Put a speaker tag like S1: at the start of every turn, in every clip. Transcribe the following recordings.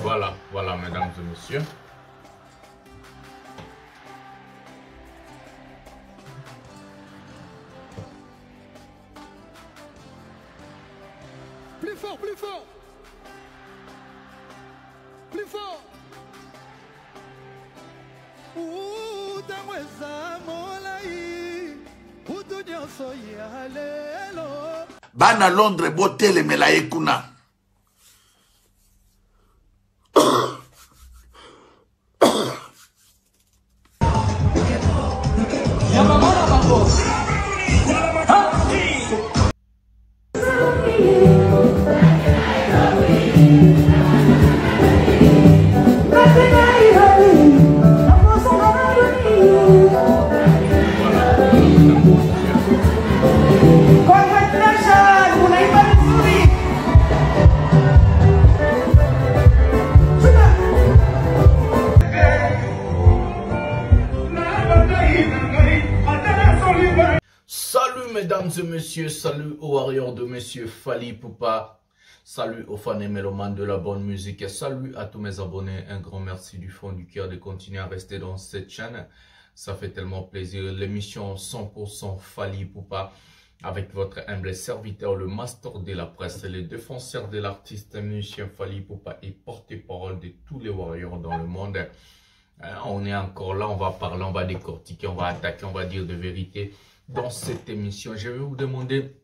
S1: Voilà, voilà, mesdames et messieurs.
S2: Plus fort, plus fort. Plus fort.
S3: Bana Londres botelemela ye kuna.
S1: Salut mesdames et messieurs, salut aux warriors de monsieur Fally Ipupa, salut aux fans et mélomanes de la bonne musique et salut à tous mes abonnés. Un grand merci du fond du cœur de continuer à rester dans cette chaîne. Ça fait tellement plaisir. L'émission 100% Fally Ipupa avec votre humble serviteur, le master de la presse, le défenseur de l'artiste, musicien Fally Ipupa et porte-parole de tous les warriors dans le monde. On est encore là, on va parler, on va décortiquer, on va attaquer, on va dire de vérité dans cette émission. Je vais vous demander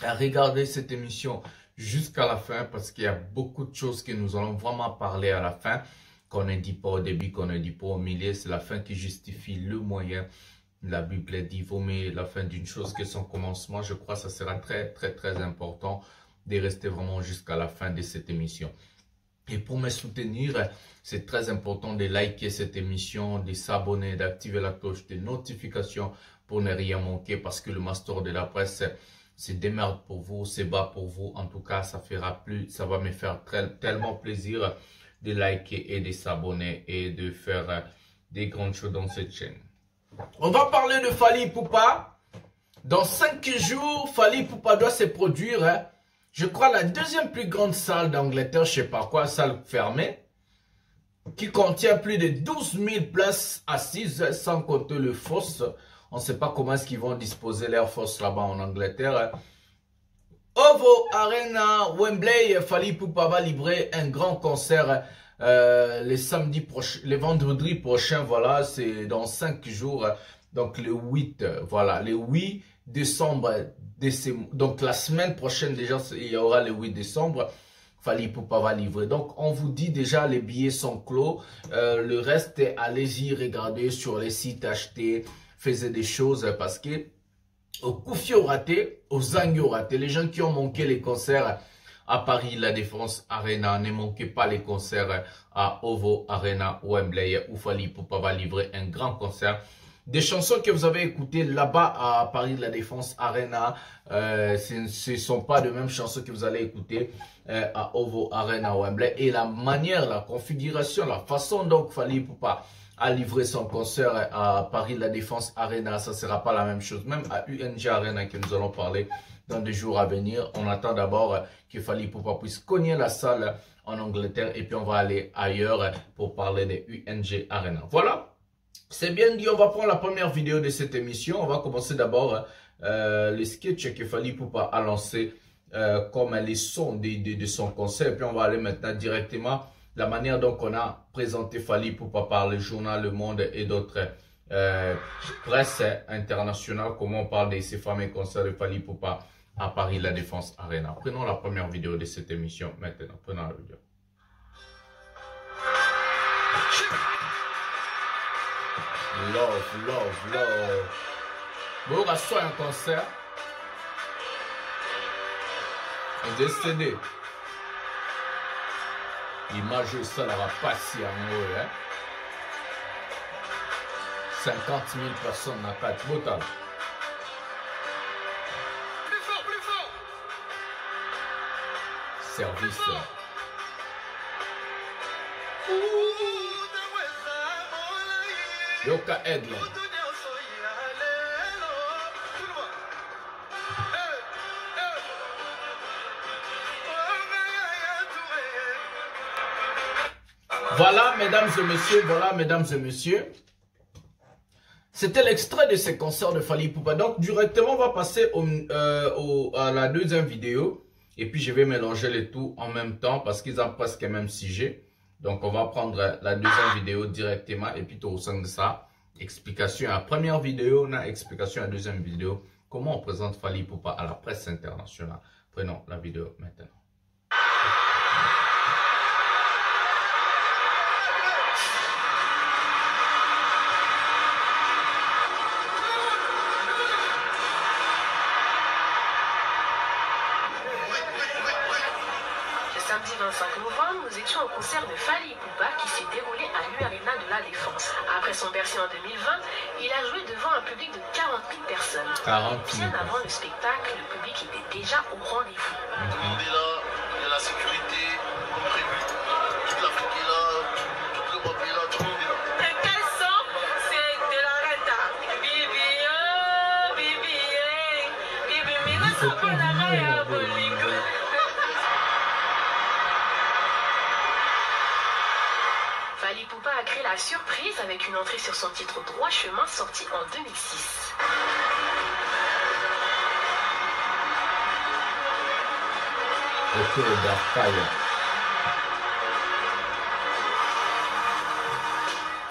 S1: à regarder cette émission jusqu'à la fin parce qu'il y a beaucoup de choses que nous allons vraiment parler à la fin, qu'on ne dit pas au début, qu'on ne dit pas au milieu. C'est la fin qui justifie le moyen. La Bible dit, vaut mieux la fin d'une chose que son commencement. Je crois que ça sera très important de rester vraiment jusqu'à la fin de cette émission. Et pour me soutenir, c'est très important de liker cette émission, de s'abonner, d'activer la cloche de notification pour ne rien manquer parce que le master de la presse, c'est des merdes pour vous, c'est bas pour vous. En tout cas, ça va me faire tellement plaisir de liker et de s'abonner et de faire des grandes choses dans cette chaîne. On va parler de Fally Ipupa. Dans 5 jours, Fally Ipupa doit se produire. Je crois la deuxième plus grande salle d'Angleterre, je sais pas quoi, salle fermée, qui contient plus de 12 000 places assises, sans compter le fosse. On ne sait pas comment est-ce qu'ils vont disposer leur fosse là-bas en Angleterre. OVO Arena, Wembley, Fally Ipupa va livrer un grand concert le vendredi prochain, voilà, c'est dans 5 jours, donc le 8, voilà, le 8 décembre. Donc la semaine prochaine déjà, il y aura le 8 décembre. Fally Ipupa va livrer. Donc on vous dit déjà, les billets sont clos. Le reste, allez-y, regardez sur les sites, achetez, faites des choses parce que au Koufio raté, au Zangyo raté, les gens qui ont manqué les concerts à Paris, la Défense Arena, ne manquez pas les concerts à OVO Arena, Wembley, où Fally Ipupa va livrer un grand concert. Des chansons que vous avez écoutées là-bas à Paris, la Défense Arena, ce ne sont pas de mêmes chansons que vous allez écouter à OVO Arena, Wembley. Et la manière, la configuration, la façon dont Fally Ipupa a livré son concert à Paris, la Défense Arena, ça ne sera pas la même chose. Même à UNG Arena, que nous allons parler dans des jours à venir. On attend d'abord que Fally Ipupa puisse cogner la salle en Angleterre et puis on va aller ailleurs pour parler de UNG Arena. Voilà. C'est bien dit, on va prendre la première vidéo de cette émission. On va commencer d'abord le sketch que Fally Ipupa a lancé comme les sons de son concert. Puis on va aller maintenant directement la manière dont on a présenté Fally Ipupa par le journal Le Monde et d'autres presse internationale. Comment on parle de ces fameux concerts de Fally Ipupa à Paris, la Défense Arena. Prenons la première vidéo de cette émission maintenant. Prenons la vidéo. Love. Bon, on va soit un concert. Un décédé. L'image, ça n'aura pas si amoureux, hein. 50 000 personnes n'a pas de botal.
S2: Plus fort.
S1: Service. Yoka Edlin. Voilà, mesdames et messieurs. C'était l'extrait de ces concerts de Fally Ipupa. Donc, directement, on va passer à la deuxième vidéo. Et puis, je vais mélanger les tout en même temps parce qu'ils ont presque le même sujet. Donc, on va prendre la deuxième vidéo directement. Et puis, tout au sein de ça, explication à la première vidéo, on a explication à la deuxième vidéo. Comment on présente Fally Ipupa à la presse internationale. Prenons la vidéo maintenant.
S4: Samedi 25 novembre, nous étions au concert de Fally Ipupa qui s'est déroulé à l'U-Arena de la Défense. Après son Bercy en 2020, il a joué devant un public de 40 000 personnes. Bien avant le spectacle, le public était déjà au rendez-vous.
S5: Tout le monde est là, il y a la sécurité, comme prévu. Toute l'Afrique est là, toute l'Europe est là, tout le monde est là.
S4: Et quel son? C'est de la renta. Bibi, oh, bibi, bibi, mina sapana ya bolingo. Fally Ipupa a créé la surprise avec une entrée sur son titre Droit Chemin sorti en 2006.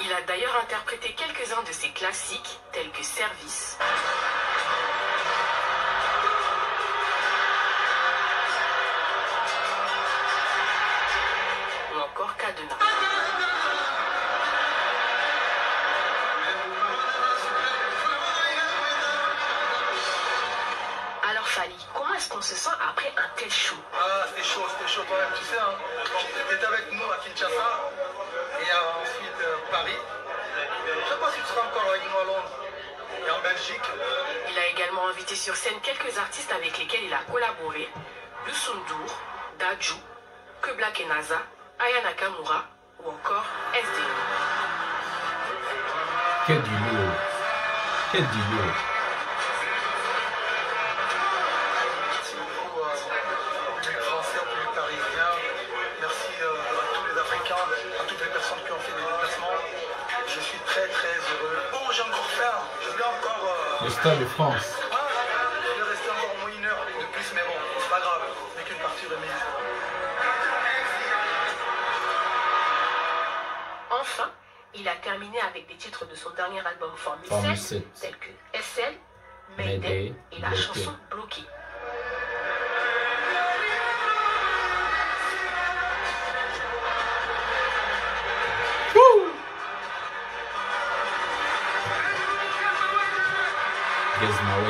S4: Il a d'ailleurs interprété quelques-uns de ses classiques tels que Service. Ou encore Cadenas. Alors Fally, comment est-ce qu'on se sent après un tel show?
S5: Ah, c'était chaud toi-même, tu sais. Hein. T'étais avec nous à Kinshasa et ensuite Paris. Je sais pas si tu seras encore avec nous à Londres et en Belgique.
S4: Il a également invité sur scène quelques artistes avec lesquels il a collaboré. Youssou N'Dour, Dadju, Que Black et Naza, Aya Nakamura ou encore SD.
S1: Quel duo. Quel duo.
S5: Merci beaucoup au public français, au public parisien. Merci à tous les Africains, à toutes les personnes qui ont fait des déplacements. Je suis très très heureux. Bon, j'ai encore faim. Je voulais encore...
S1: Le Stade de France.
S5: Je vais rester encore au moins une heure de plus, mais bon, c'est pas grave. C'est qu'une partie remise.
S4: Enfin, il a terminé avec des titres de son dernier album Formule 7, tels que SL, Mayday et la chanson Bloquée.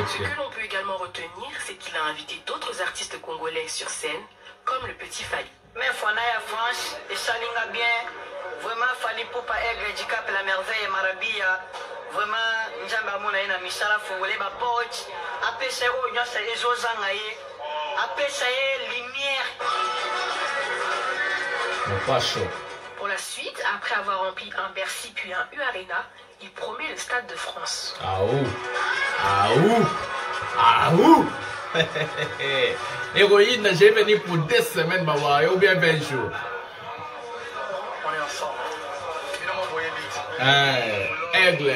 S4: Ce que l'on peut également retenir, c'est qu'il a invité d'autres artistes congolais sur scène, comme le petit Fally.
S6: Mais Fanaya France, et Salinga bien, vraiment Fally Ipupa Aigle du Cap la merveille Marabia, vraiment Njamba Mona ina misala fongole ba poch, apesa o nyosa ezozanga ye, apesa ye lumière.
S1: Pas chaud.
S4: Pour la suite, après avoir rempli un Bercy puis un U-Arena, il promet le Stade de France.
S1: Ah ouh. Ah ouh. Ah ouh. Héroïne, j'ai venu pour 2 semaines, ou bien 20 jours.
S5: On est ensemble. Évidemment, vous voyez vite.
S1: Aigle,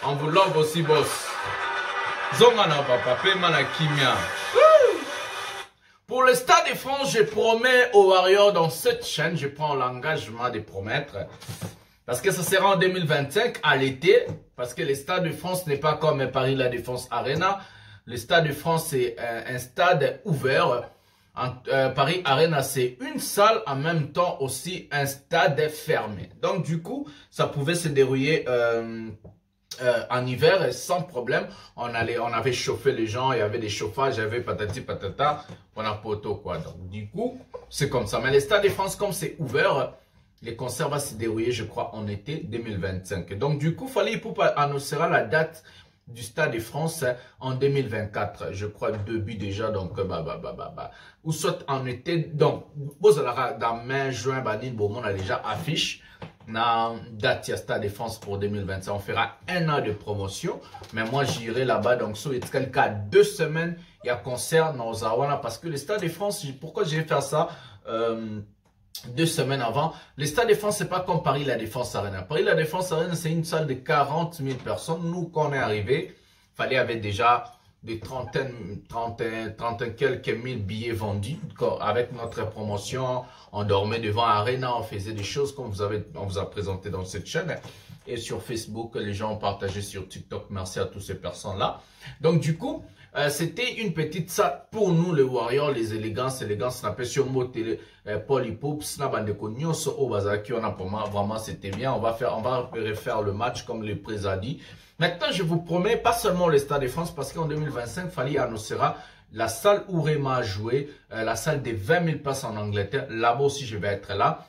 S1: on vous love aussi, boss. Zongana papa, paiement la kimia. Pour le Stade de France, je promets aux Warriors dans cette chaîne, je prends l'engagement de promettre. Parce que ça sera en 2025, à l'été. Parce que le Stade de France n'est pas comme Paris La Défense Arena. Le Stade de France, c'est un stade ouvert. Paris Arena, c'est une salle, en même temps aussi un stade fermé. Donc du coup, ça pouvait se dérouler en hiver sans problème. On avait chauffé les gens, il y avait des chauffages, il y avait patati patata, on a poto quoi. Donc du coup, c'est comme ça. Mais le Stade de France, comme c'est ouvert, les concerts vont se dérouler, je crois, en été 2025. Donc du coup, Fally Ipupa annoncera la date du Stade de France en 2024, je crois début déjà, donc ou soit en été, donc vous allez dans mai, juin, on a déjà affiche la date du Stade de France pour 2025, on fera 1 an de promotion, mais moi j'irai là-bas, donc sur quelqu'un 2 semaines, il y a concert dans Zawana, parce que le Stade de France, pourquoi je vais faire ça, 2 semaines avant. Le Stade de France, c'est pas comme Paris La Défense Arena. Paris La Défense Arena, c'est une salle de 40 000 personnes. Nous, quand on est arrivé, fallait avait déjà des trentaine quelques mille billets vendus. Avec notre promotion, on dormait devant Arena, on faisait des choses comme on vous a présenté dans cette chaîne. Et sur Facebook, les gens ont partagé sur TikTok. Merci à toutes ces personnes-là. Donc, du coup, c'était une petite salle pour nous, les Warriors, les élégances, on appelle sur mot télé, Paul Hippops, vraiment, c'était bien. On va refaire le match comme le président a dit. Maintenant, je vous promets, pas seulement le Stade de France, parce qu'en 2025, Fally annoncera la salle où Rema a joué, la salle des 20 000 places en Angleterre. Là-bas aussi, je vais être là.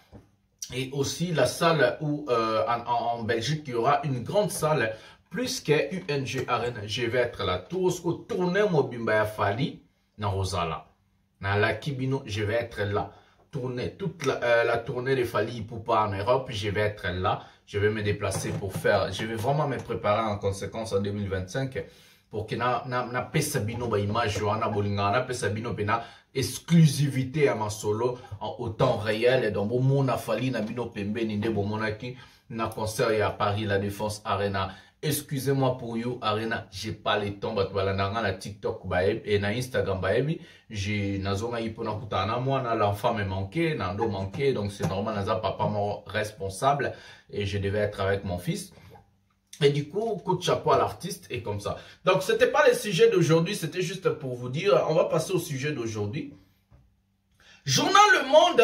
S1: Et aussi la salle où en Belgique, il y aura une grande salle plus que UNG Arena. Je vais être là. Tout ce que tourner Mobimba ya Fally dans Rosala. Dans la Kibino, je vais être là. Tourner toute la tournée de Fally Ipupa en Europe, je vais être là. Je vais me déplacer pour faire. Je vais vraiment me préparer en conséquence en 2025 pour que na pesabino ba image wana bolinga na pesabino pena exclusivité à ma solo en temps réel et donc bon mon Fally na bino pembe ni nde bomonaki na concert à Paris La Défense Arena. Excusez-moi pour you Arena, j'ai pas le temps parce que na TikTok et na Instagram j'ai nazonga ipona kutana moi na l'enfant me manqué, nando manqué, donc c'est normal naza papa mon responsable et je devais être avec mon fils. Et du coup, coup de chapeau à l'artiste et comme ça. Donc, c'était pas le sujet d'aujourd'hui, c'était juste pour vous dire, on va passer au sujet d'aujourd'hui. Journal Le Monde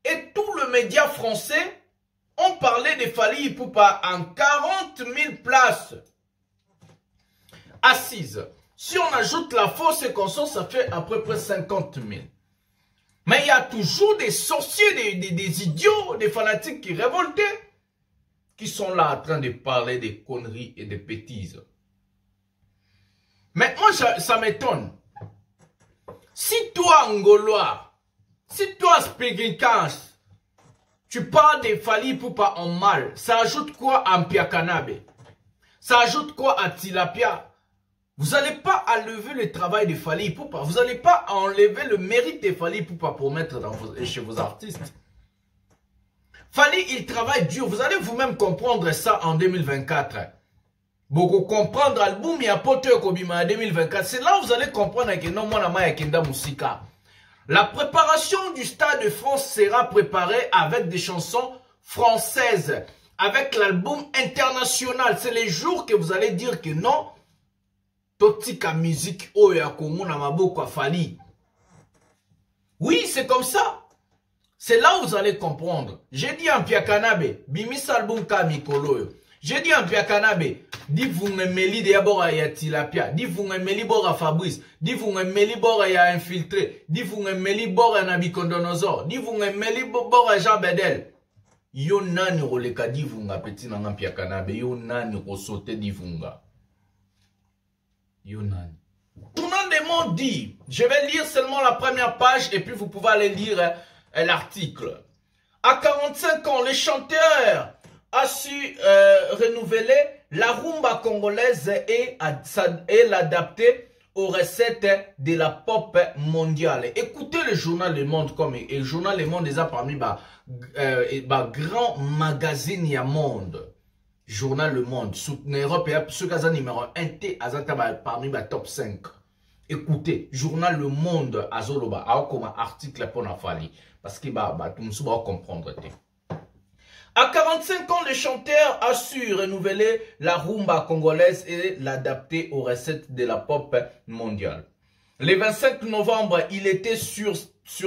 S1: et tout le média français ont parlé de Fally Ipupa en 40 000 places assises. Si on ajoute la fausse conscience, ça fait à peu près 50 000. Mais il y a toujours des sorciers, des idiots, des fanatiques qui révoltent, qui sont là en train de parler des conneries et des bêtises. Mais moi, ça m'étonne. Si toi, Ngolois, si toi, Spéguicans, tu parles de Fally Ipupa en mal, ça ajoute quoi à Mpiakanabe? Ça ajoute quoi à Tilapia? Vous n'allez pas enlever le travail de Fally Ipupa. Vous n'allez pas enlever le mérite de Fally Ipupa pour mettre chez vos artistes. Fally, il travaille dur. Vous allez vous-même comprendre ça en 2024. Beaucoup comprendre l'album et apporter Kobima en 2024. C'est là où vous allez comprendre que non, moi, Kenda Musika. La préparation du Stade de France sera préparée avec des chansons françaises. Avec l'album international. C'est les jours que vous allez dire que non. Totika musique oya Kongo na maboko Fally. Oui, c'est comme ça. C'est là où vous allez comprendre. J'ai dit en Mpiakanabe, bimis album Kamikolo. J'ai dit en Mpiakanabe, dit vous m'aimez d'abord à Tilapia, dit vous m'aimez bora Fabrice, dit vous m'aimez bora ya infiltré, dit vous m'aimez bora Nabikondonosor, dit vous m'aimez bora Jean Bedel. Yo nani roleka dit vous petit na Mpiakanabe, yo nani rosote dit vous yo nani. Tout le monde dit, je vais lire seulement la première page et puis vous pouvez aller lire l'article. À 45 ans, le chanteur a su renouveler la rumba congolaise et l'adapter aux recettes de la pop mondiale. Écoutez le journal Le Monde comme et le journal Le Monde est parmi grand magazine ya monde. Journal Le Monde, Europe et ce cas numéro 1 T parmi les top 5. Écoutez, journal Le Monde Azoloba a comme article pour la Fally parce que tout le monde va comprendre. À 45 ans, le chanteur a su renouveler la rumba congolaise et l'adapter aux recettes de la pop mondiale. Le 25 novembre, il était sur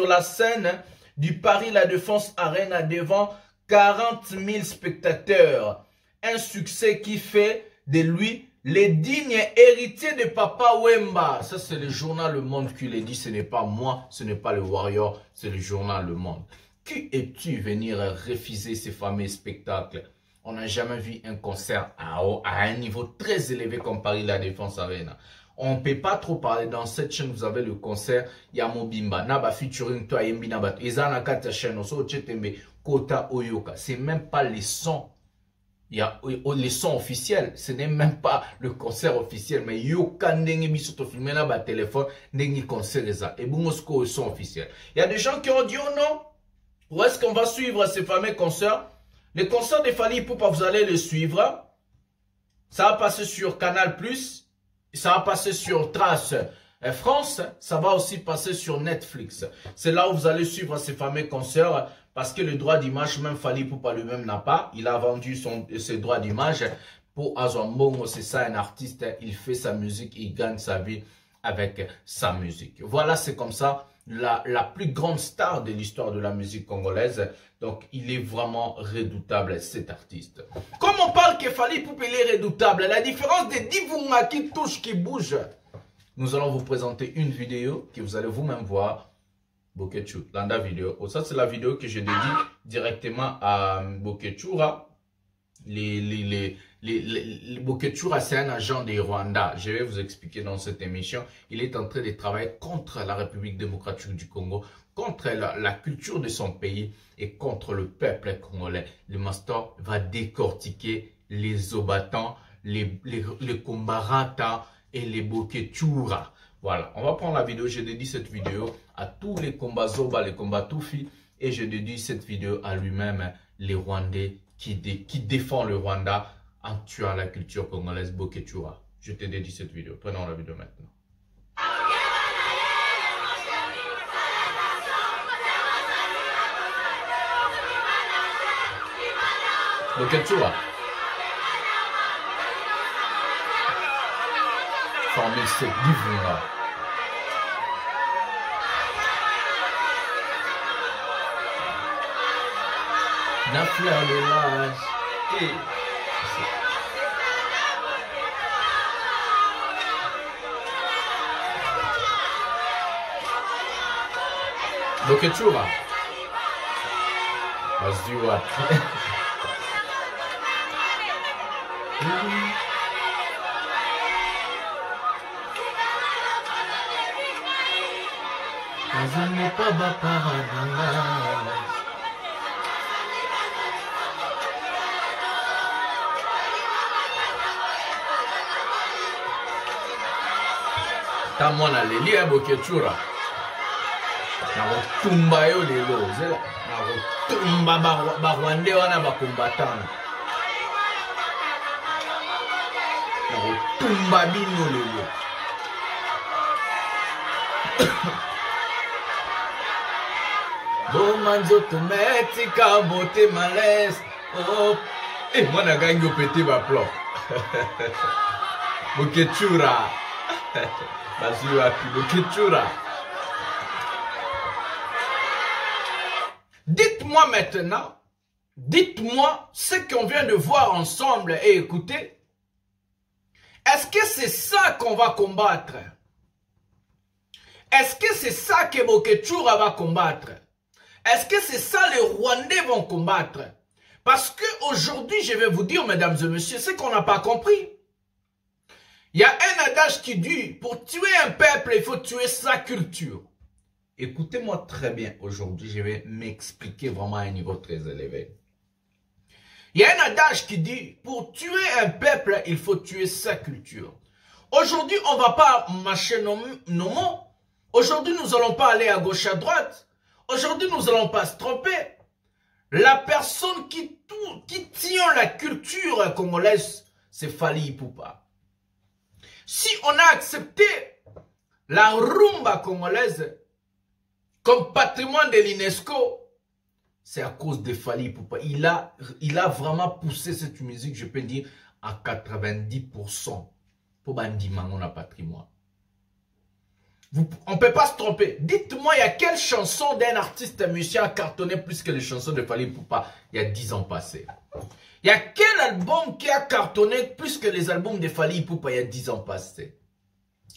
S1: la scène du Paris La Défense Arena devant 40 000 spectateurs. Un succès qui fait de lui le digne héritier de Papa Wemba. Ça, c'est le journal Le Monde qui l'a dit. Ce n'est pas moi, ce n'est pas le Warrior, c'est le journal Le Monde. Qui es-tu venir refuser ces fameux spectacles? On n'a jamais vu un concert à un niveau très élevé comme Paris La Défense Arena. On ne peut pas trop parler. Dans cette chaîne, vous avez le concert Yamo Bimba. Naba featuring toi Yembi Nabat. Ezana Kata chaîne. Kota Oyoka. C'est même pas les sons. Il y a les sons officiels, ce n'est même pas le concert officiel, mais yoka ndengi bisoto filmé là bas téléphone ndengi concert ça et bon ce son officiel. Il y a des gens qui ont dit oh non, Où est-ce qu'on va suivre ces fameux concerts? Les concerts de Fally Ipupa, vous allez les suivre. Ça va passer sur Canal+, ça va passer sur Trace France, ça va aussi passer sur Netflix. C'est là où vous allez suivre ces fameux concerts, parce que le droit d'image, même Fally Ipupa lui-même n'a pas. Il a vendu ses droits d'image pour Azwambongo. C'est ça, un artiste, il fait sa musique, il gagne sa vie avec sa musique. Voilà, c'est comme ça. La plus grande star de l'histoire de la musique congolaise. Donc, il est vraiment redoutable, cet artiste. Comme on parle que Fally Ipupa, il est redoutable, la différence de Divunga qui touche, qui bouge. Nous allons vous présenter une vidéo que vous allez vous-même voir. Bokechu, dans la vidéo. Ça, c'est la vidéo que je dédie directement à Bokechura. Bokechura, c'est un agent des Rwanda. Je vais vous expliquer dans cette émission. Il est en train de travailler contre la République démocratique du Congo, contre la culture de son pays et contre le peuple congolais. Le master va décortiquer les Obatans, les Kombarata et les Bokechura. Voilà, on va prendre la vidéo. Je dédie cette vidéo à tous les combats Zoba, les combats Toufi. Et je dédie cette vidéo à lui-même, les Rwandais qui défend le Rwanda en tuant la culture congolaise Bokechura. Je te dédie cette vidéo. Prenons la vidéo maintenant. Bokechura. Formule 7 Divunga. La fleur de l'âge. Bokechura. Vas-y, what? Ta mwana leli ya Bokechura. Na kotumba yo lelo. Na kotumba ba Rwandais wana ba combattant. Na kotumba bino lelo. Bomanzo tometika bote malaise. Oh, mwana gangi opete ba plan. Bokechura. Dites-moi maintenant, dites-moi ce qu'on vient de voir ensemble et écouter. Est-ce que c'est ça qu'on va combattre? Est-ce que c'est ça que Bokechura va combattre? Est-ce que c'est ça les Rwandais vont combattre? Parce que aujourd'hui, je vais vous dire, mesdames et messieurs, ce qu'on n'a pas compris. Il y a un adage qui dit, pour tuer un peuple, il faut tuer sa culture. Écoutez-moi très bien aujourd'hui, je vais m'expliquer vraiment à un niveau très élevé. Il y a un adage qui dit, pour tuer un peuple, il faut tuer sa culture. Aujourd'hui, on ne va pas mâcher nos mots. Aujourd'hui, nous n'allons pas aller à gauche, à droite. Aujourd'hui, nous n'allons pas se tromper. La personne qui tient la culture congolaise, c'est Fally Ipupa. Si on a accepté la rumba congolaise comme patrimoine de l'UNESCO, c'est à cause de Fally Ipupa. Il a vraiment poussé cette musique, je peux dire, à 90% pour bandima mon patrimoine. On ne peut pas se tromper. Dites-moi, il y a quelle chanson d'un artiste musicien a cartonné plus que les chansons de Fally Ipupa il y a 10 ans passés? Il y a quel album qui a cartonné plus que les albums de Fally Ipupa il y a 10 ans passés?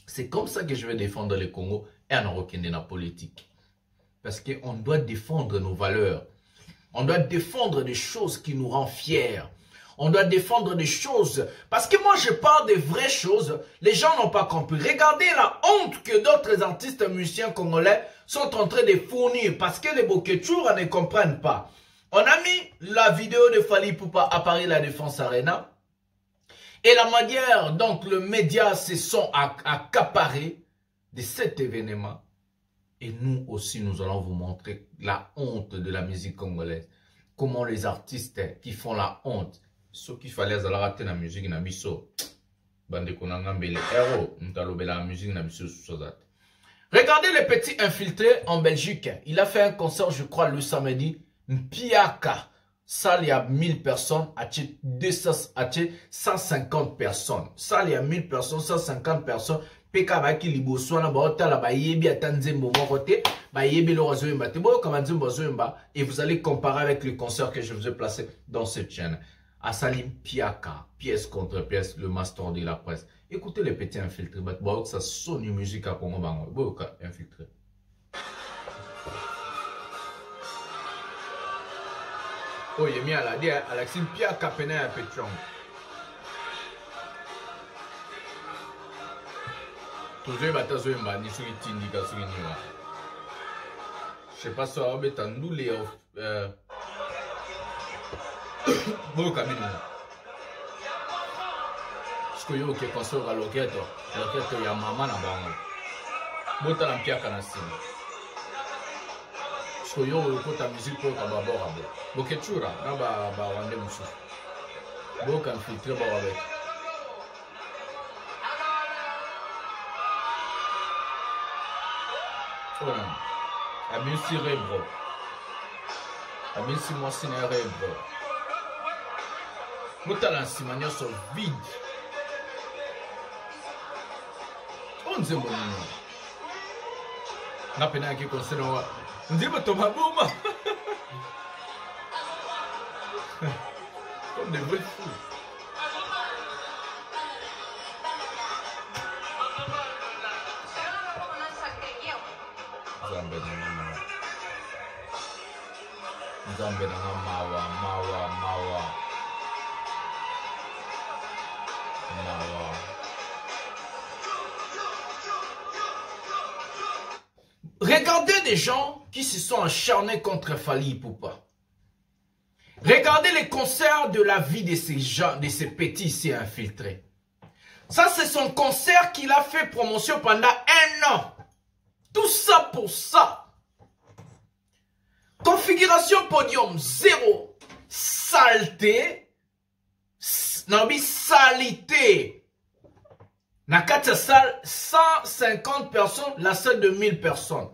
S1: C'est comme ça que je vais défendre le Congo et en Orokende la politique. Parce qu'on doit défendre nos valeurs. On doit défendre des choses qui nous rendent fiers. On doit défendre des choses. Parce que moi, je parle des vraies choses. Les gens n'ont pas compris. Regardez la honte que d'autres artistes musiciens congolais sont en train de fournir. Parce que les Bokechura ne comprennent pas. On a mis la vidéo de Fally Ipupa à Paris, la Défense Arena. Et la manière dont le média se sont accaparés de cet événement. Et nous aussi, nous allons vous montrer la honte de la musique congolaise. Comment les artistes qui font la honte, ceux qui fallait rater la musique na biso, bande konanga mbele héros, nous la musique na biso sous. Regardez le petit infiltré en Belgique. Il a fait un concert, je crois, le samedi. Mpiaka. Ça, il y a 1000 personnes. À 150 personnes. Ça, il y a 1000 personnes, 150 personnes. Peka baki liboswana baota la bayebi atanzembo mokote. Bayebi le rozoemba. Tebo kamanzembo zoemba. Et vous allez comparer avec le concert que je vous ai placé dans cette chaîne. Assalim Piaka. Pièce contre pièce. Le master de la presse. Écoutez les petits infiltrés. Ça sonne une musique à Congo Bango. Boka infiltré. Oh, il est mis à la dire. Alexis Pia Capene à Petron. Toujours il va t'assouer un bani sur les tindika sur les nuits. Je sais pas si on va mettre un doulé. Boka minu. Yo qui construit la loquette, il y a maman na bango. Bota la mpia kanasini. Parce que yo ta musique pour kababora bo. Bokechura na ba wande musu. Boka filtre ba avec. Voilà. Abin cerebro. Abin simosine cerebro. Bota la simania so vide. Nzembo nini napena yake concert wa nzembo toma boma comme des vrais fous. Nzambe na mawa. Regardez des gens qui se sont acharnés contre Fally Ipupa. Regardez les concerts de la vie de ces gens, de ces petits ici infiltrés. Ça, c'est son concert qu'il a fait promotion pendant 1 an. Tout ça pour ça. Configuration podium 0. Saleté. Salité. Nakata salle, 150 personnes, la salle de 1000 personnes.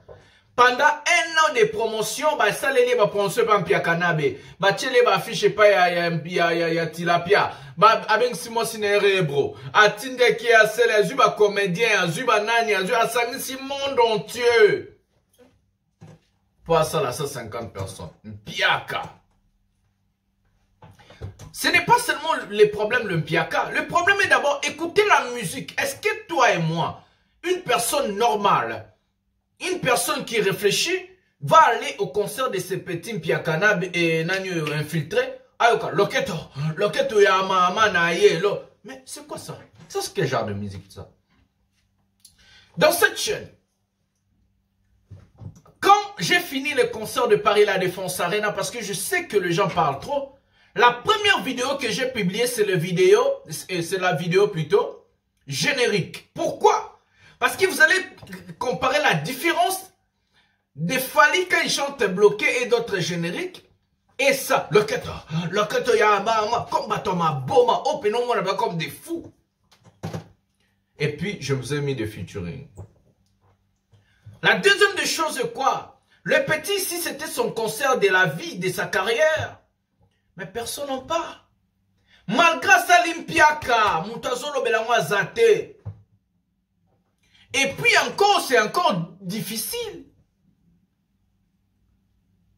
S1: Pendant 1 an de promotion, bah, ça les va promotion par Mpiakanabe. Bah, tchele va affiche pas ya tilapia. Bah, avec Simon Sinerebro. Atinde qui a celle, azuba comédien, azuba nani, azuba sangisi monde entier. Pour ça, là, 150 personnes. Mpiaka. Ce n'est pas seulement le problème le Mpiaka. Le problème est d'abord écouter la musique. Est-ce que toi et moi, une personne normale, une personne qui réfléchit, va aller au concert de ces petits Mpiakana et Nanyo infiltrés? Ayoka, loketo ya mama na yelo. Mais c'est quoi ça? Ça c'est quel genre de musique ça? Dans cette chaîne, quand j'ai fini le concert de Paris La Défense Arena, parce que je sais que les gens parlent trop, la première vidéo que j'ai publiée, c'est la vidéo plutôt générique. Pourquoi? Parce que vous allez comparer la différence des Fally quand ils chantent bloqué et d'autres génériques. Et ça, loketo ya mama, comme batoma boma, openon moi comme des fous. Et puis, je vous ai mis des featuring. La deuxième des choses, c'est quoi? Le petit ici, c'était son concert de la vie, de sa carrière. Mais personne n'en parle. Malgré Salim Piaka, Moutazolo Belanwa Zate. Et puis encore, c'est encore difficile.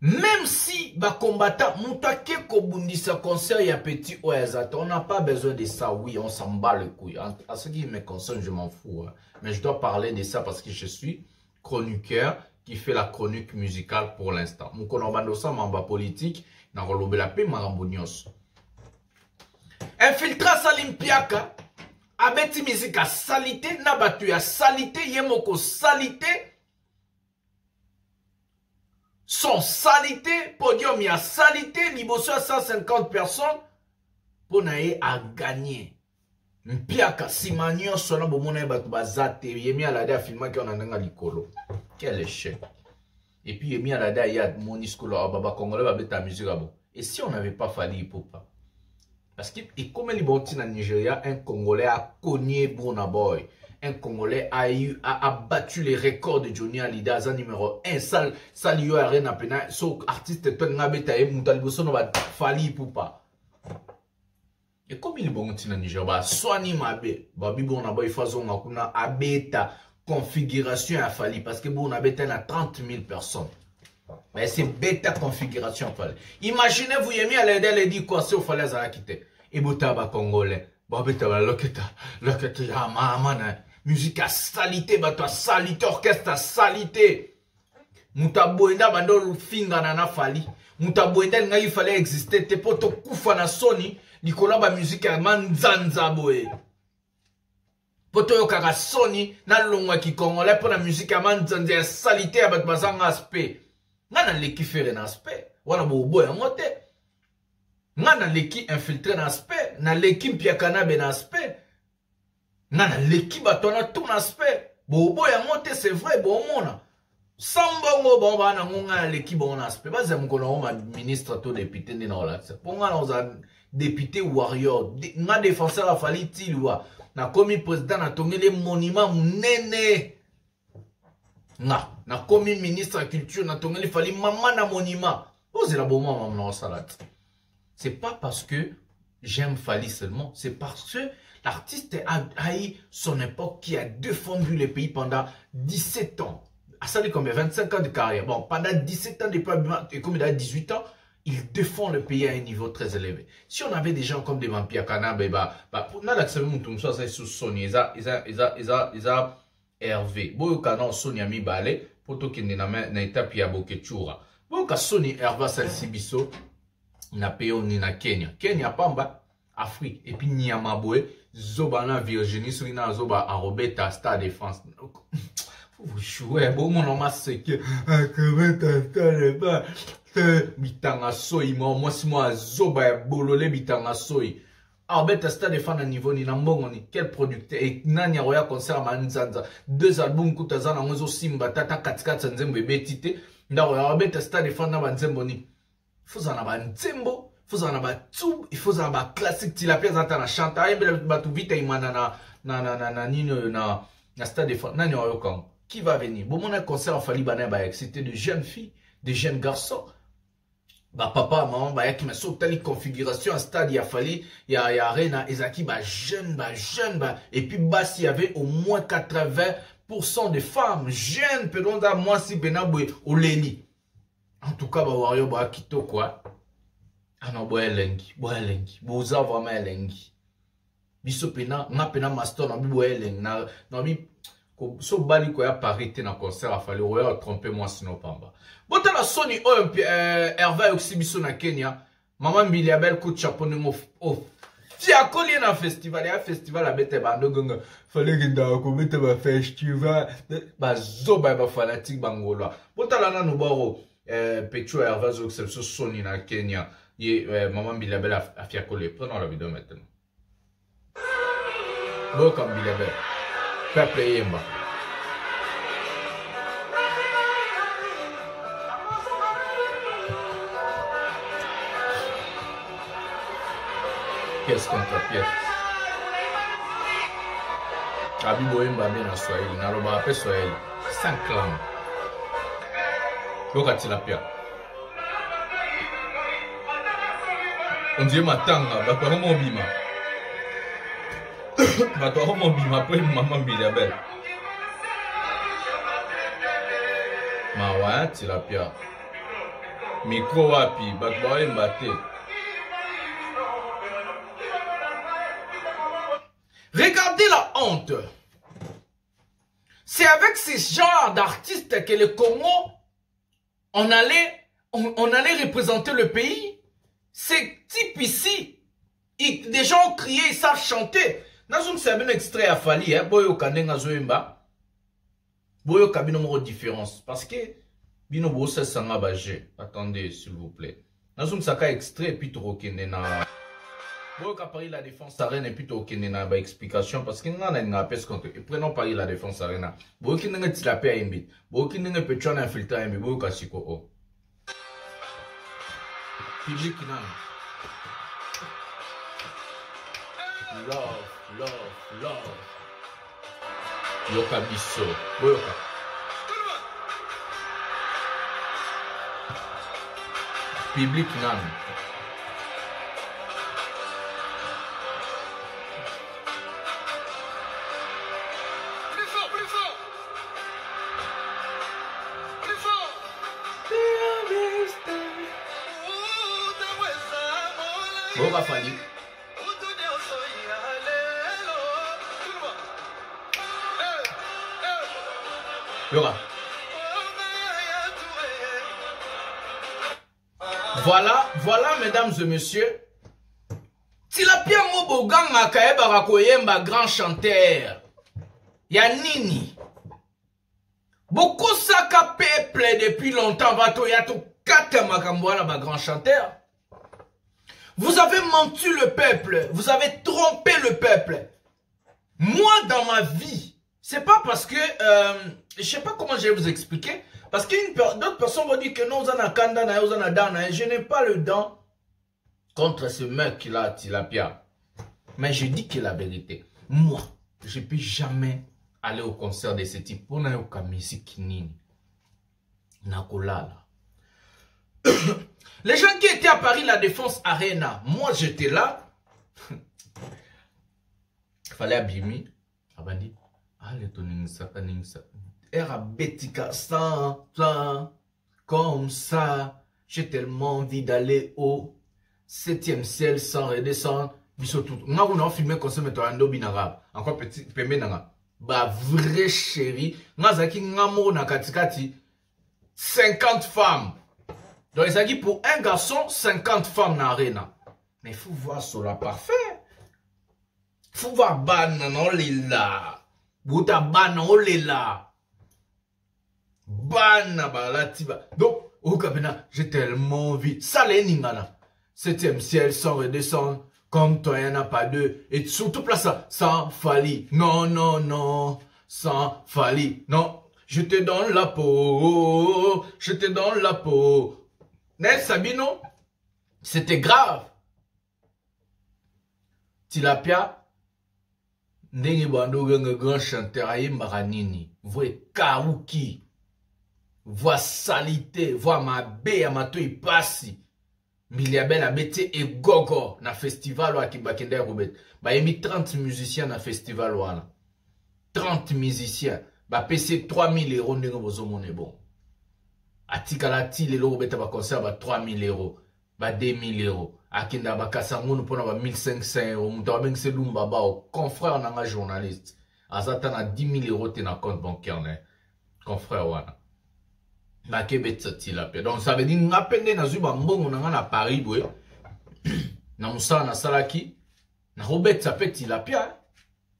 S1: Même si, bah, combattant, Moutake Kobundisa concert ya petit Oezate, on n'a pas besoin de ça, oui, on s'en bat le couille. À ce qui me concerne, je m'en fous. Hein. Mais je dois parler de ça parce que je suis chroniqueur qui fait la chronique musicale pour l'instant. Mon konorbando ça, mamba politique. Infiltra Salim Piaka abeti musique à salité nabatu ya salité yemoko salité son salité podium ya salité liboso à 150 personnes pour naïe à gagner Mpiaka simanyo sona bomona bato bazate yemi alade a filma ki on ananga likolo. Quel échec. Et puis yemi alade a yad Monisco là baba congolais ba beta musique abo. Et si on n'avait pas Fally Ipupa? Parce que et comme les bonti na Nigeria, un Congolais a cogné Burna Boy. Un Congolais a battu les records de Johnny Hallyday à numéro 1. Salio Arena Pena, so artiste ton ngabeta e mutalboso no ba Fally Ipupa. Et comme il est bon dans Niger, bah soigner ma bé, bah bibo na boy façon makuna abeta configuration à Fally parce que bon abeta na 30 000 personnes. Mais c'est bêta configuration Fally. Imaginez vous yemi à l'aide dit quoi c'est au Fally à quitter. Et bota ba congolais, bah beta ba loketa ya mama musique à salité, bah toi salité orchestre à salité. Mutaboenda bando finga na Fally. Mutaboenda ngai fallait exister te poto kufa na Sony. Nicolas ba musique à manzanza boy. Poto yo kaka Sony na longwa ki congolais pour la musique à manzanza ya salité à bat bazanga aspect. Ngana leki faire un aspect. Wana bo boy ngote. Ngana leki infiltré un aspect, na leki mpiakana ben aspect. Ngana leki batona tout aspect. Bo boy ngote c'est vrai bo mona. Sambongo bon ba na ngonga leki bon aspect. Ba zem ko na ministre to député ni na la. Ponga na za député warrior, na défenseur a Fally Tilwa, na komi président na tongele monument munene. Na komi ministre de la culture na tongele Fally maman na monument. Osez la bon maman na salat. C'est pas parce que j'aime Fally seulement, c'est parce que l'artiste a haï son époque qui a défendu le pays pendant 17 ans. Ça dit combien 25 ans de carrière. Bon, pendant 17 ans depuis comme il a 18 ans, il défend le pays à un niveau très élevé. Si on avait des gens comme des vampires canabes, pour nous l'accepter tout ça c'est sous Sony, ils Hervé. Boyo kana Sony ami balé, poto kende na étape ya bokechura. Boyo ka Sony Hervé salsibiso na peyo ni na Kenya. Kenya pamba Afrique et puis Niamaboué, zoba na Virginie, sur zoba à Robeta Stade de France. Vous jouez, bon mon nom c'est que bitanga soy moi si moi zoba bololé bitanga soy. Arbeta Stade de France à niveau ni nambongo ni quel producteur et nani roya concert manzanza 2 albums kutazana mwezo simba tata katikati nzembo betite ndaro ya Arbeta Stade de France na banzembo ni fuzana banzembo fuzana ba tube il faut za ba classique tilapia zata na chanta ayembele batu vita imana na nino na Stade de France nani roya comme qui va venir? Bon, mon concert en Fally Banaba, c'était de jeunes filles, de jeunes garçons. Bah, papa, maman, bah, qui m'a sauté les configurations à stade, il y a Fally, il y a Arena, Ezaki, bah, jeune, et puis, bah, s'il y avait au moins 80% de femmes, jeunes, pardon, moi, si Benaboué, ou Léni. En tout cas, bah, Wario, bah, Kito, quoi. Ah non, bah, Elengi, Boza, vraiment, Elengi. Biso pena, na pena master, na bibo Elengi, na bi, so bali ko ya parité na concert a fallu roya tromper moi sinon pamba. Bota la Sony Hervé exhibition na Kenya. Maman Mbili Abel coup de chapeau ngo fiakoli na festival ya festival a bete bando gonga. Fallait que nda ko bete ba festival ba zoba ba fanatique bangolo. Bota la na no boro Petro Hervé exhibition Sony na Kenya. Maman Mbili Abel a fiakoli. Prenons la vidéo maintenant. Boka Mbili Abel. Peuple Yemba. Pièce contre pièce. Abibo Yemba bien en Swahili. Naloba ape Swahili. 5 langues. Boka tilapia. On dit matanga. Bakwa homo bima. Bato homo bima po maman Biliabel. Mawa tilapia. Micro wapi bato ba mbate. Regardez la honte. C'est avec ce genre d'artistes que le Congo on allait représenter le pays. Ces types ici, des gens criaient, ils savent chanter. Nazum c'est un extrait à Fally, hein. Boyo kanenga zoemba. Boyo kabino mo différence. Parce que, bino bo se sanga baje. Attendez, s'il vous plaît. Nazum saka extrait, puis to rokende na. Bon, qu'à Paris la Défense Arena et plutôt qu'il n'y a pas d'explication parce qu'il n'y a pas de prenons Paris la Défense Arena. Bon, qu'il n'y a pas de imbit. Bon, qu'il n'y a pas de infiltré imbit. Bon, qu'à Chico. Public n'a. Love. Yoka biso. Yoka. Public nan.
S2: Plus fort.
S1: Yoka Fali. Yoka. Voilà, mesdames et messieurs. Tilapia Moboganga Kaeba Koyemba, grand chanteur. Yanini. Beaucoup saka peuple depuis longtemps. Vatoyato Kata Makambouana, grand chanteur. Vous avez menti le peuple. Vous avez trompé le peuple. Moi, dans ma vie, c'est pas parce que... je sais pas comment je vais vous expliquer. Parce que d'autres personnes vont dire que non, je n'ai pas le dent contre ce mec qui l'a Tilapia. Mais je dis que la vérité. Moi, je ne peux jamais aller au concert de ce type. On a eu musique nini. Nakolala. Les gens qui étaient à Paris, la Défense Arena, moi j'étais là. Il fallait abîmer. Abandi. Allez, toningsa. Era Betika sans plan, comme ça. J'ai tellement envie d'aller au 7e ciel sans redescendre. Bisotout. On a filmé comme ça, mais tu as un dobi n'arabe. Encore petit, pembe n'arabe. Bah, vrai chéri. Nazaki n'amo na katikati. 50 femmes. Donc, il dit pour un garçon, 50 femmes dans l'arena. Mais il faut voir cela parfait. Il faut voir ban non lila. Bouta ban non lila. Ban balatiba. Donc, au Kabina, j'ai tellement envie. Ça les ningana. 7e ciel sans redescendre. Comme toi, il n'y en a pas deux. Et surtout, place ça, sans Fali. Non. Sans Fali. Non. Je te donne la peau. Nel Sabino, c'était grave. Tilapia, ndenge bando grand chanteur aye maranini. Voie Kaouki. Voie salité. Voie ma bé à mato y passi. Miliabe na bete et gogo na festival wa Kibakende Robert. Ba yemi 30 musiciens na festival wana. 30 musiciens. Ba PC 3000 € ndenge bozo mone bon. Atikalati les Robert ba concert ba 3000 €. Ba 2000 €. Akinda ba kasangono pona ba 1500 €. Muta ba ngse lumba ba o confrère na journaliste. Azata na 10 000 € te na compte bancaire ne. Confrère wana. Na Tilapia. Donc ça veut dire nga pende na zuba mbongo na nga na Paris boy. Na musala na salaki. Na Robert s'appelle Tilapia.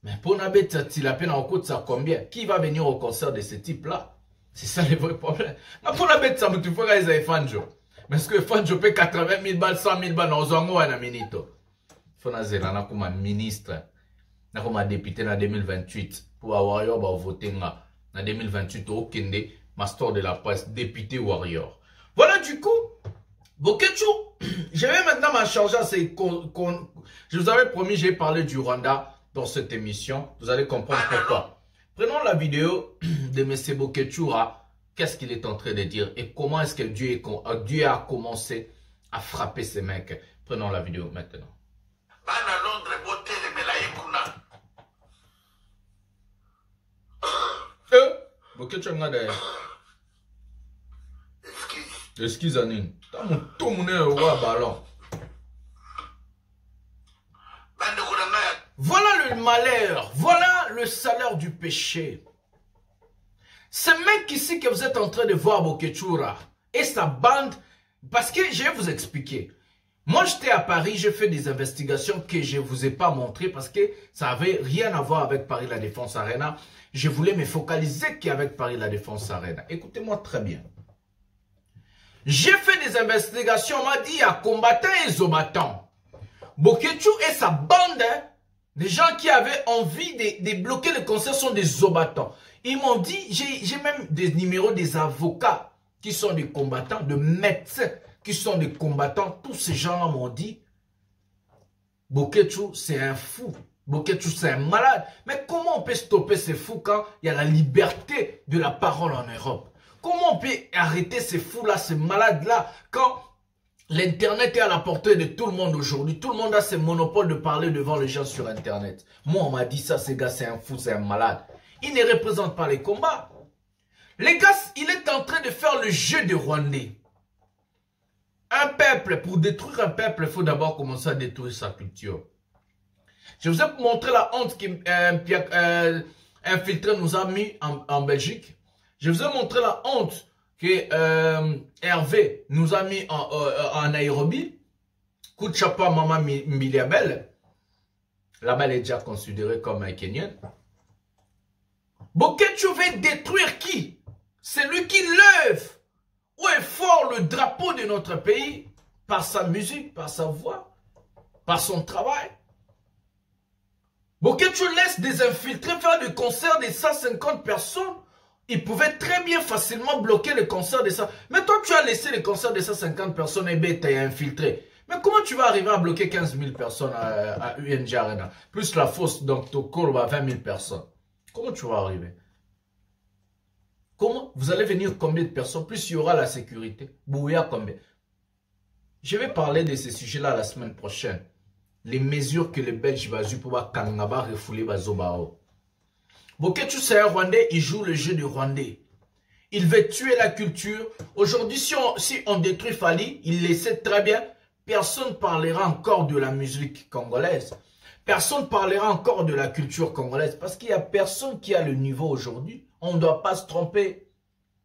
S1: Mais pour na bête Tilapia na coûte ça combien? Qui va venir au concert de ce type là? C'est ça le vrai problème. Mais pour la bête ça me tu faut qu'ils aient Fanjo. Mais est-ce que Fanjo paye 80 000 balles, 100 000 balles dans zongo na minito? Faut na zela na comme ministre. Na comme député na 2028 pour avoir yo ba voter nga na 2028 au Kende. Master de la presse, député Warrior. Voilà du coup, Bokechu, je vais maintenant m'en charger. Je vous avais promis, j'ai parlé du Rwanda dans cette émission. Vous allez comprendre pourquoi. Prenons la vidéo de M. Bokechura. Qu'est-ce qu'il est en train de dire et comment est-ce que Dieu a commencé à frapper ces mecs. Prenons la vidéo maintenant. Bokechu nga d'ailleurs. Excuse Anine. Tout le monde est au ballon. Voilà le malheur. Voilà le salaire du péché. Ce mec ici que vous êtes en train de voir, Bokechura, et sa bande, parce que je vais vous expliquer. Moi, j'étais à Paris, j'ai fait des investigations que je ne vous ai pas montrées parce que ça n'avait rien à voir avec Paris La Défense Arena. Je voulais me focaliser qu'avec Paris La Défense Arena. Écoutez-moi très bien. J'ai fait des investigations, on m'a dit à combattant et zobattant. Boketu et sa bande, hein, des gens qui avaient envie de bloquer le concert sont des zobatants. Ils m'ont dit, j'ai même des numéros des avocats qui sont des combattants, de médecins qui sont des combattants. Tous ces gens-là m'ont dit, Boketu, c'est un fou. Boketu, c'est un malade. Mais comment on peut stopper ces fous quand il y a la liberté de la parole en Europe? Comment on peut arrêter ces fous-là, ces malades-là, quand l'Internet est à la portée de tout le monde aujourd'hui? Tout le monde a ce monopole de parler devant les gens sur Internet. Moi, on m'a dit ça, ces gars, c'est un fou, c'est un malade. Il ne représente pas les combats. Les gars, il est en train de faire le jeu des Rwandais. Un peuple, pour détruire un peuple, il faut d'abord commencer à détruire sa culture. Je vous ai montré la honte qu'un infiltré nous a mis en Belgique. Je vous ai montré la honte que Hervé nous a mis en Nairobi. Coup de chapeau à Maman Mbiliabel. Là-bas, elle est déjà considérée comme un Kenyan. Boketu veut détruire qui? C'est lui qui lève haut et fort le drapeau de notre pays par sa musique, par sa voix, par son travail. Boketu laisse des infiltrés faire des concerts de 150 personnes. Ils pouvaient très bien facilement bloquer le concert de ça. Mais toi, tu as laissé les concerts de 150 personnes et tu es infiltré. Mais comment tu vas arriver à bloquer 15 000 personnes à UNG Arena? Plus la fosse, donc Tokoro, 20 000 personnes. Comment tu vas arriver? Comment? Vous allez venir combien de personnes? Plus il y aura la sécurité. Bouya combien? Je vais parler de ces sujets-là la semaine prochaine. Les mesures que les Belges vont jouer pour Kangaba refouler Bazobao. Boketu, c'est un Rwandais, il joue le jeu du Rwandais. Il veut tuer la culture. Aujourd'hui, si on détruit Fally, il le sait très bien, personne ne parlera encore de la musique congolaise. Personne ne parlera encore de la culture congolaise parce qu'il n'y a personne qui a le niveau aujourd'hui. On ne doit pas se tromper,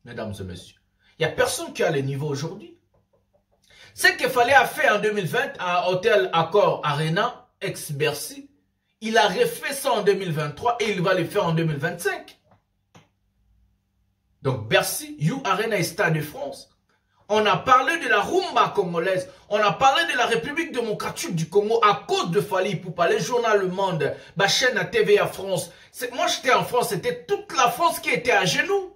S1: mesdames et messieurs. Il n'y a personne qui a le niveau aujourd'hui. Ce qu'il fallait a fait en 2020 à Hôtel Accor Arena, ex-Bercy, il a refait ça en 2023 et il va le faire en 2025. Donc Bercy, You Arena et Stade de France. On a parlé de la rumba congolaise. On a parlé de la République démocratique du Congo à cause de Fally Ipupa. Les journaux Le Monde, ma chaîne à TVA France. Moi, j'étais en France, c'était toute la France qui était à genoux.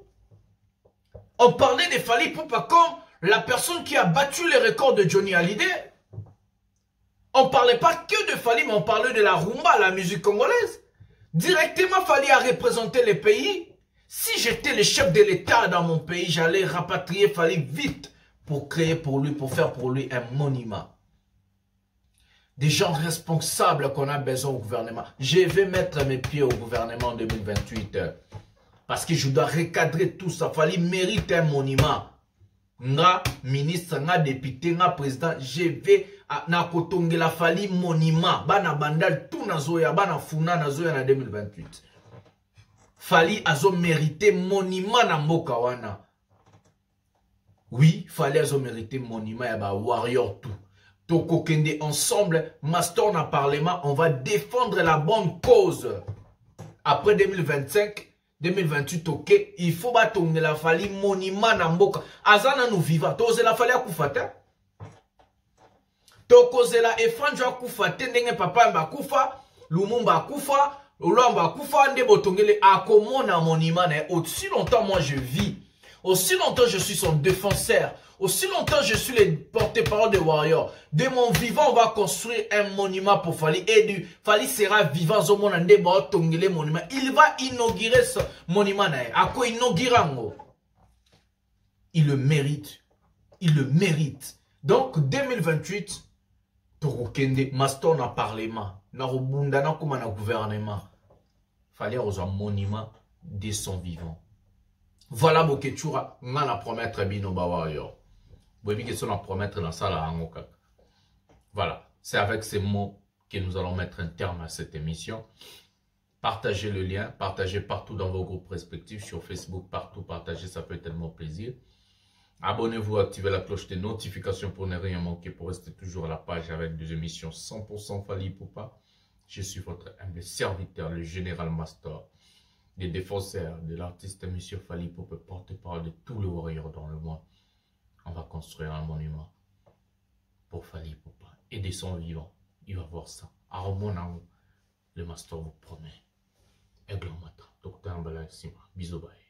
S1: On parlait de Fally Ipupa comme la personne qui a battu les records de Johnny Hallyday. On ne parlait pas que de Fally, mais on parlait de la rumba, la musique congolaise. Directement, Fally a représenté les pays. Si j'étais le chef de l'État dans mon pays, j'allais rapatrier Fally vite pour créer pour lui, pour faire pour lui un monument. Des gens responsables qu'on a besoin au gouvernement. Je vais mettre mes pieds au gouvernement en 2028. Parce que je dois recadrer tout ça. Fally mérite un monument. Nga ministre, nga député, nga président, je vais na kotongela Fally monument. Bana bandal tout nazoya, bana funa nazoya na 2028. Fally azo mérité monument na mboka wana. Oui, Fally azo mérité monument ya ba warrior tout. Toko kende ensemble, Maston na parlement, on va défendre la bonne cause. Après 2025, 2028, ok, il faut batonge la Fally monument na mboka. Azana nous vivant, toze la Fally akufata. Tokoze la efanjo akufata, ndenge papa mba kufa, Lumumba akufa, Olamba akufa, nde botongele akomona monument na. Aussi longtemps moi je vis, aussi longtemps je suis son défenseur, aussi longtemps je suis le porte-parole des warriors. De mon vivant, on va construire un monument pour Fally. Et Fally sera vivant. Il va inaugurer ce monument. Il le mérite. Il le mérite. Donc, 2028, Torokende, Maston en parlement. Narobundana comme un gouvernement. Fally a un monument de son vivant. Voilà Boketura, on a promettre bino bawayo. Voilà, c'est avec ces mots que nous allons mettre un terme à cette émission. Partagez le lien, partagez partout dans vos groupes respectifs, sur Facebook, partout, partagez, ça fait tellement plaisir. Abonnez-vous, activez la cloche de notification pour ne rien manquer, pour rester toujours à la page avec des émissions 100% Fally Ipupa. Je suis votre humble serviteur, le général Master, des défenseurs de l'artiste M. Fally Ipupa, porte-parole de tous les warriors dans le monde. On va construire un monument pour Fally Ipupa et de son vivant. il va voir ça. Aromon, le master vous promet. Aigle en matin. Docteur Mbala Sima. Bisous, bye.